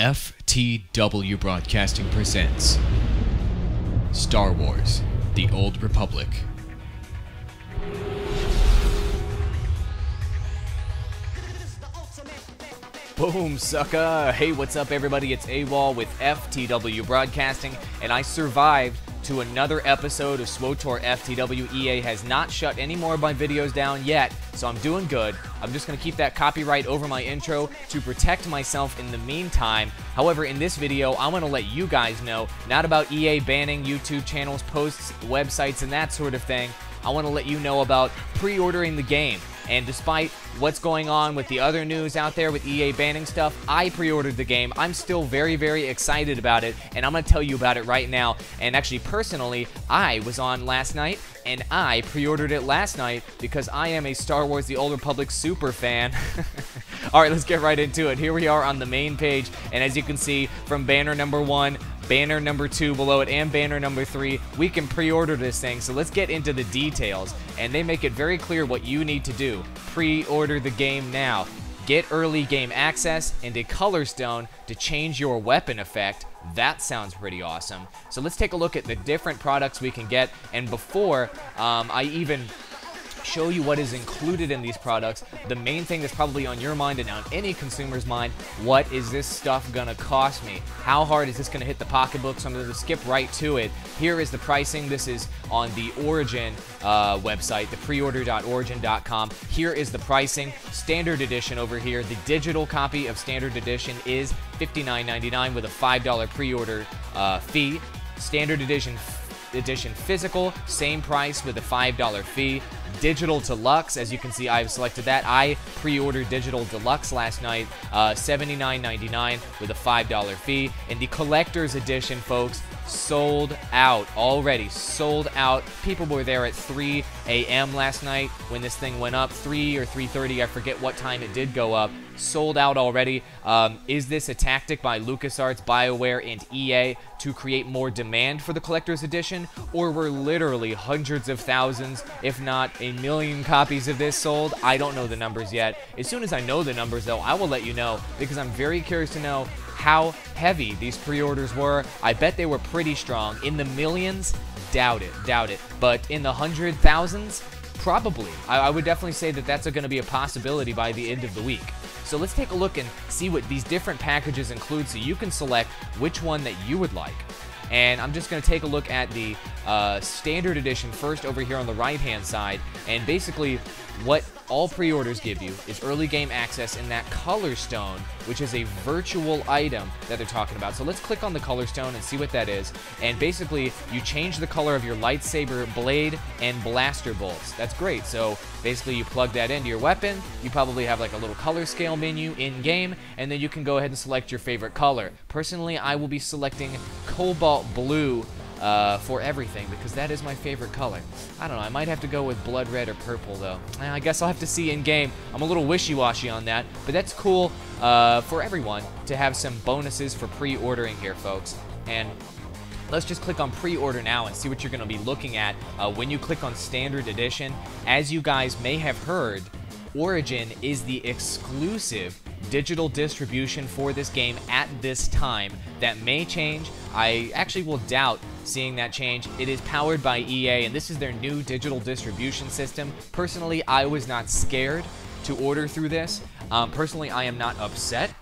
FTW Broadcasting presents Star Wars: The Old Republic. Boom, sucker! Hey, what's up, everybody? It's AWOL with FTW Broadcasting, and I survived to another episode of SWTOR FTW. EA has not shut any more of my videos down yet, so I'm doing good. I'm just going to keep that copyright over my intro to protect myself in the meantime. However, in this video, I want to let you guys know, not about EA banning YouTube channels, posts, websites, and that sort of thing. I want to let you know about pre-ordering the game. And despite what's going on with the other news out there with EA banning stuff, I pre-ordered the game. I'm still very, very excited about it, and I'm going to tell you about it right now. And actually, personally, I was on last night, and I pre-ordered it last night because I am a Star Wars: The Old Republic super fan. Alright, let's get right into it. Here we are on the main page, and as you can see, from banner number 1, banner number 2 below it, and banner number 3, we can pre-order this thing. So let's get into the details, and they make it very clear what you need to do. Pre-order the game now. Get early game access and a color stone to change your weapon effect. That sounds pretty awesome. So let's take a look at the different products we can get, and before I even show you what is included in these products, the main thing that's probably on your mind and on any consumer's mind: what is this stuff gonna cost me? How hard is this gonna hit the pocketbook? So I'm gonna skip right to it. Here is the pricing. This is on the Origin website, the preorder.origin.com. Here is the pricing. Standard edition over here. The digital copy of standard edition is $59.99 with a $5 pre-order fee. Standard edition physical, same price with a $5 fee. Digital Deluxe, as you can see, I've selected that. I pre-ordered Digital Deluxe last night, $79.99 with a $5 fee. And the Collector's Edition, folks, sold out already. Sold out. People were there at 3 a.m. last night when this thing went up. 3 or 3:30, I forget what time it did go up. Sold out already. Is this a tactic by LucasArts, BioWare, and EA to create more demand for the Collector's Edition? Or were literally hundreds of thousands, if not a million copies of this sold? I don't know the numbers yet. As soon as I know the numbers, though, I will let you know, because I'm very curious to know how heavy these pre-orders were. I bet they were pretty strong. In the millions? Doubt it. But in the hundred thousands? Probably. I would definitely say that that's going to be a possibility by the end of the week. So let's take a look and see what these different packages include so you can select which one that you would like. And I'm just going to take a look at the standard edition first over here on the right-hand side. And basically, what all pre-orders give you is early game access in that color stone, which is a virtual item that they're talking about. So let's click on the color stone and see what that is. And basically, you change the color of your lightsaber blade and blaster bolts. That's great. So basically, you plug that into your weapon. You probably have like a little color scale menu in-game, and then you can go ahead and select your favorite color. Personally, I will be selecting cobalt blue for everything, because that is my favorite color. I don't know, I might have to go with blood red or purple, though. I guess I'll have to see in-game. I'm a little wishy-washy on that, but that's cool for everyone to have some bonuses for pre-ordering here, folks. And let's just click on pre-order now and see what you're going to be looking at when you click on standard edition. As you guys may have heard, Origin is the exclusive digital distribution for this game at this time. That may change. I actually will doubt seeing that change. It is powered by EA, and this is their new digital distribution system. Personally, I was not scared to order through this. Personally, I am not upset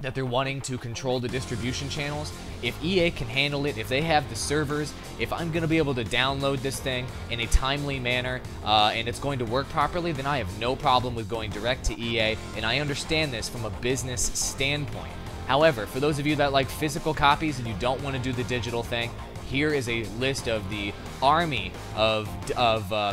that they're wanting to control the distribution channels. If EA can handle it, if they have the servers, if I'm going to be able to download this thing in a timely manner and it's going to work properly, then I have no problem with going direct to EA, and I understand this from a business standpoint. However, for those of you that like physical copies and you don't want to do the digital thing, here is a list of the army of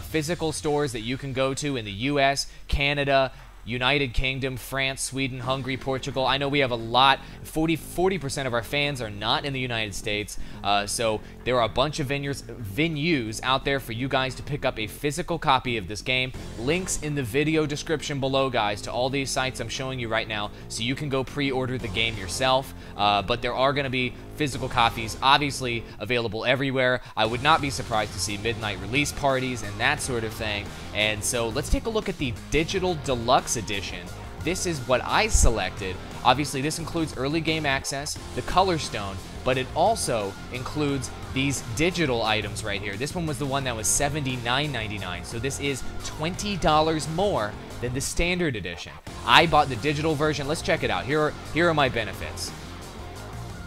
physical stores that you can go to in the US, Canada, United Kingdom, France, Sweden, Hungary, Portugal. I know we have a lot. 40% of our fans are not in the United States, so there are a bunch of venues out there for you guys to pick up a physical copy of this game. Links in the video description below, guys, to all these sites I'm showing you right now, so you can go pre-order the game yourself. But there are going to be physical copies obviously available everywhere. I would not be surprised to see midnight release parties and that sort of thing. And so let's take a look at the Digital Deluxe Edition. this is what I selected. Obviously, this includes early game access, the color stone, but it also includes these digital items right here. This one was the one that was $79.99, so this is $20 more than the standard edition. I bought the digital version. Let's check it out. Here are my benefits.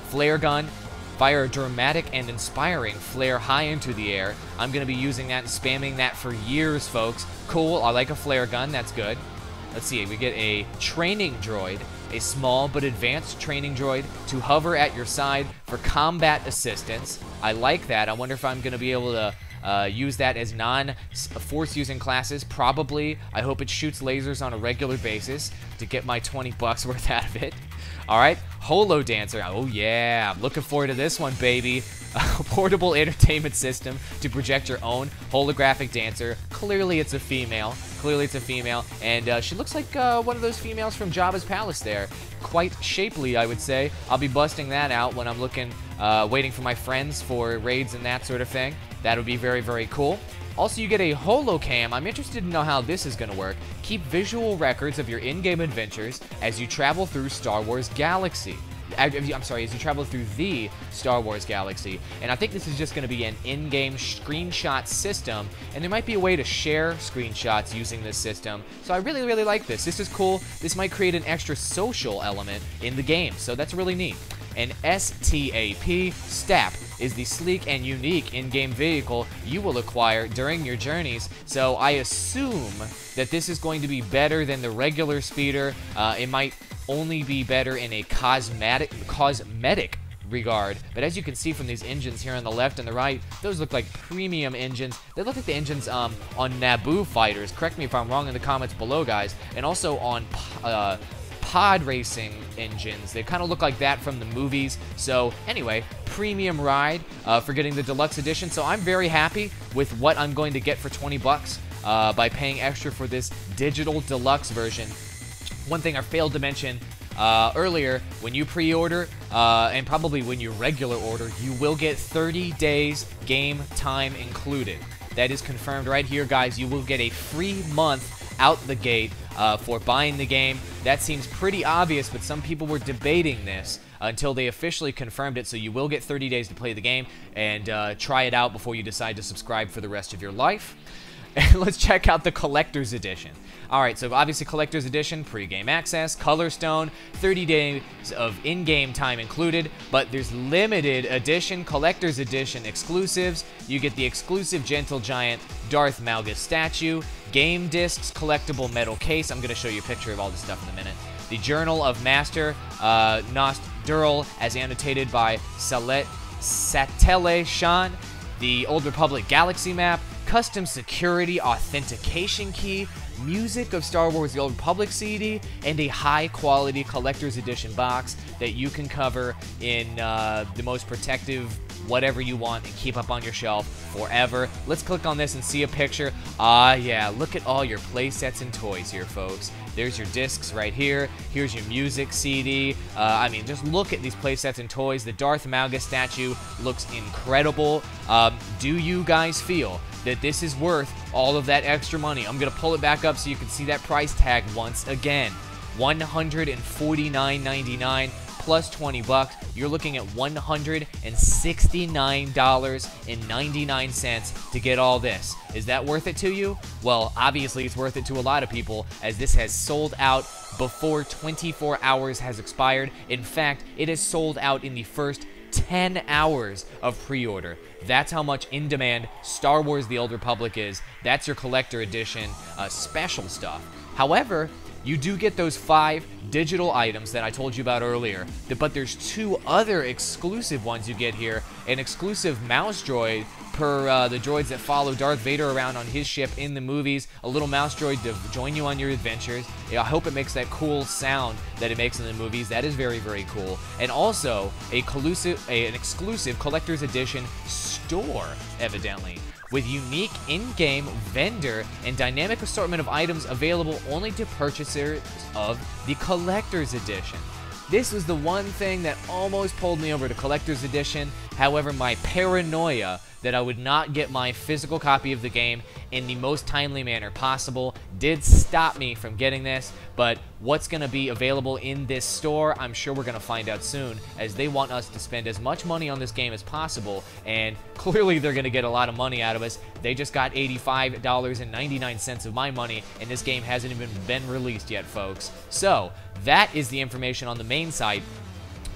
Flare gun. Fire a dramatic and inspiring flare high into the air. I'm going to be using that and spamming that for years, folks. Cool. I like a flare gun. That's good. Let's see. We get a training droid, a small but advanced training droid to hover at your side for combat assistance. I like that. I wonder if I'm going to be able to use that as non-force using classes. Probably. I hope it shoots lasers on a regular basis to get my 20 bucks worth out of it. Alright, Holo Dancer. Oh yeah, I'm looking forward to this one, baby. A portable entertainment system to project your own holographic dancer. Clearly it's a female. And she looks like one of those females from Jabba's palace there. Quite shapely, I would say. I'll be busting that out when I'm waiting for my friends for raids and that sort of thing. That would be very, very cool. Also, you get a holocam. I'm interested to know how this is going to work. Keep visual records of your in-game adventures as you travel through Star Wars Galaxy. As you travel through the Star Wars Galaxy. And I think this is just going to be an in-game screenshot system, and there might be a way to share screenshots using this system. So I really, really like this. This is cool. This might create an extra social element in the game, so that's really neat. An STAP is the sleek and unique in-game vehicle you will acquire during your journeys, so I assume that this is going to be better than the regular speeder. It might only be better in a cosmetic regard, but as you can see from these engines here on the left and the right, those look like premium engines. They look like the engines on Naboo fighters. Correct me if I'm wrong in the comments below, guys. And also on pod racing engines. They kind of look like that from the movies. So anyway, premium ride for getting the deluxe edition. So I'm very happy with what I'm going to get for 20 bucks by paying extra for this digital deluxe version. One thing I failed to mention earlier, when you pre-order and probably when you regular order, you will get 30 days game time included. That is confirmed right here, guys. You will get a free month out the gate for buying the game. That seems pretty obvious, but some people were debating this until they officially confirmed it. So you will get 30 days to play the game and try it out before you decide to subscribe for the rest of your life. And let's check out the Collector's Edition. Alright, so obviously Collector's Edition, pre-game access, color stone, 30 days of in-game time included, but there's limited edition, Collector's Edition exclusives. You get the exclusive Gentle Giant Darth Malgus statue, game discs, collectible metal case. I'm going to show you a picture of all this stuff in a minute. The Journal of Master Nostdural, as annotated by Satele Shan, the Old Republic Galaxy Map, custom security authentication key, music of Star Wars The Old Republic CD, and a high-quality Collector's Edition box that you can cover in the most protective whatever you want and keep up on your shelf forever. Let's click on this and see a picture. Ah, yeah, look at all your play sets and toys here, folks. There's your discs right here. Here's your music CD. I mean, just look at these play sets and toys. The Darth Malgus statue looks incredible. Do you guys feel that this is worth all of that extra money? I'm going to pull it back up so you can see that price tag once again. $149.99 plus 20 bucks. You're looking at $169.99 to get all this. Is that worth it to you? Well, obviously it's worth it to a lot of people, as this has sold out before 24 hours has expired. In fact, it has sold out in the first 10 hours of pre-order. That's how much in demand Star Wars The Old Republic is. That's your collector edition special stuff. However, you do get those 5 digital items that I told you about earlier, but there's 2 other exclusive ones you get here. An exclusive mouse droid per the droids that follow Darth Vader around on his ship in the movies, a little mouse droid to join you on your adventures. I hope it makes that cool sound that it makes in the movies. That is very, very cool. And also an exclusive Collector's Edition store, evidently, with unique in-game vendor and dynamic assortment of items available only to purchasers of the Collector's Edition. This was the one thing that almost pulled me over to Collector's Edition, However, my paranoia that I would not get my physical copy of the game in the most timely manner possible did stop me from getting this. But what's going to be available in this store, I'm sure we're going to find out soon, as they want us to spend as much money on this game as possible, and clearly they're going to get a lot of money out of us. They just got $85.99 of my money, and this game hasn't even been released yet, folks. So that is the information on the main site.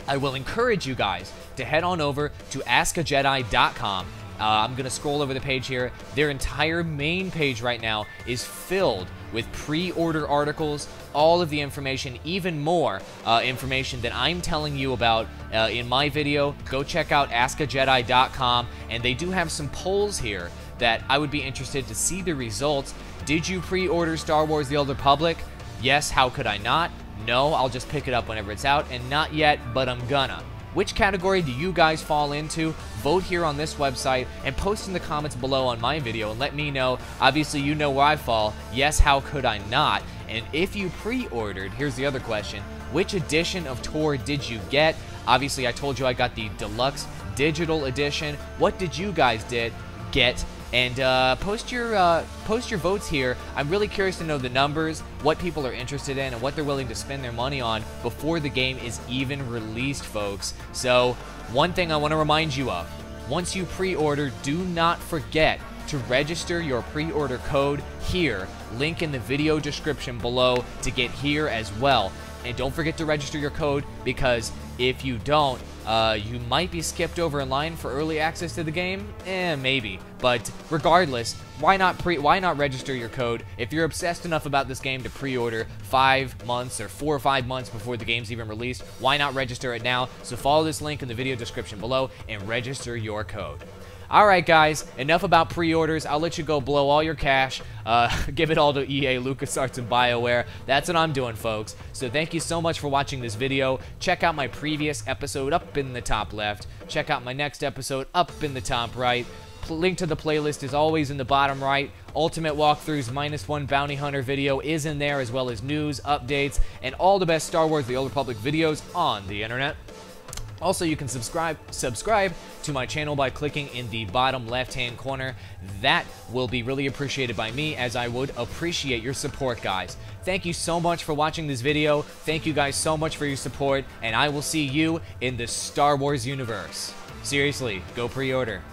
I will encourage you guys to head on over to askajedi.com. I'm going to scroll over the page here. Their entire main page right now is filled with pre-order articles, all of the information, even more information that I'm telling you about in my video. Go check out askajedi.com, and they do have some polls here that I would be interested to see the results. Did you pre-order Star Wars The Old Republic? Yes, how could I not? No, I'll just pick it up whenever it's out, and not yet, but I'm gonna. Which category do you guys fall into? Vote here on this website and post in the comments below on my video and let me know. Obviously, you know where I fall. Yes, how could I not? And if you pre-ordered, here's the other question. Which edition of TOR did you get? Obviously, I told you I got the deluxe digital edition. What did you guys get? And post your votes here. I'm really curious to know the numbers, what people are interested in, and what they're willing to spend their money on before the game is even released, folks. So, one thing I want to remind you of. Once you pre-order, do not forget to register your pre-order code here. Link in the video description below to get here as well. And don't forget to register your code, because if you don't, you might be skipped over in line for early access to the game. Maybe. But regardless, why not register your code? If you're obsessed enough about this game to pre-order 5 months or 4 or 5 months before the game's even released, why not register it now? So follow this link in the video description below and register your code. Alright guys, enough about pre-orders. I'll let you go blow all your cash. Give it all to EA, LucasArts, and BioWare. That's what I'm doing, folks. So thank you so much for watching this video. Check out my previous episode up in the top left. Check out my next episode up in the top right. Link to the playlist is always in the bottom right. Ultimate Walkthroughs -1 Bounty Hunter video is in there, as well as news, updates, and all the best Star Wars The Old Republic videos on the internet. Also, you can subscribe to my channel by clicking in the bottom left-hand corner. That will be really appreciated by me, as I would appreciate your support, guys. Thank you so much for watching this video. Thank you guys so much for your support, and I will see you in the Star Wars universe. Seriously, go pre-order.